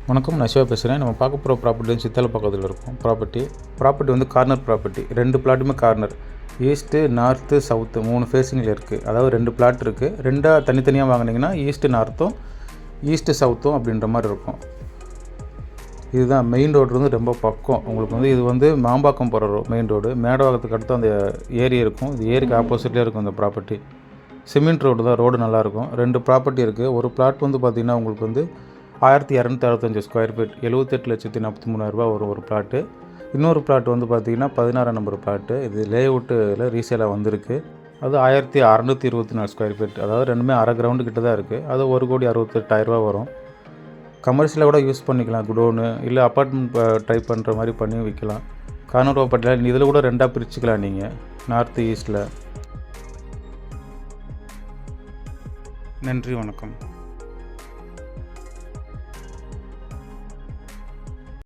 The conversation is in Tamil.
வணக்கம், நான் சிவா பேசுகிறேன். நம்ம பார்க்க போகிற ப்ராப்பர்ட்டி வந்து சித்தால பக்கத்தில் இருக்கும். ப்ராப்பர்ட்டி வந்து கார்னர் ப்ராப்பர்ட்டி. 2 பிளாட்டுமே கார்னர். ஈஸ்ட்டு, நார்த்து, சவுத்து 3 ஃபேஸிங்கில் இருக்குது. அதாவது 2 பிளாட் இருக்குது. 2 தனித்தனியாக வாங்கினீங்கன்னா ஈஸ்ட்டு நார்த்தும் ஈஸ்ட்டு சவுத்தும் அப்படின்ற மாதிரி இருக்கும். இதுதான் மெயின் ரோடு வந்து ரொம்ப பக்கம். உங்களுக்கு வந்து இது வந்து மாம்பாக்கம் போகிற மெயின் ரோடு. மேடவாக்கத்துக்கு அடுத்து அந்த ஏரி இருக்கும். இது ஏரிக்கு ஆப்போசிட்லேயே இருக்கும் இந்த ப்ராப்பர்ட்டி. சிமெண்ட் ரோடு தான், ரோடு நல்லாயிருக்கும். 2 ப்ராப்பர்ட்டி இருக்குது. ஒரு பிளாட் வந்து பார்த்திங்கன்னா உங்களுக்கு வந்து 1265 ஸ்கொயர் ஃபீட், 78,43,000 வரும் ஒரு பிளாட்டு. இன்னொரு பிளாட் வந்து பார்த்திங்கன்னா 16 நம்பர் பிளாட்டு. இது லேஅவுட்டில் ரீசேலாக வந்திருக்கு. அது 1624 ஸ்கொயர் ஃபீட், அதாவது ரெண்டுமே அரை கிரவுண்டு கிட்ட தான் இருக்குது. அது 1,68,000 வரும். கமர்ஷியலாக கூட யூஸ் பண்ணிக்கலாம், குடோனு இல்லை அப்பார்ட்மெண்ட் டைப் பண்ணுற மாதிரி பண்ணி விற்கலாம். கார்னர் ப்ராப்பர்ட்டியில் இதில் கூட 2 பிரிச்சுக்கலாம் நீங்கள், நார்த்து ஈஸ்ட்டில். நன்றி, வணக்கம்.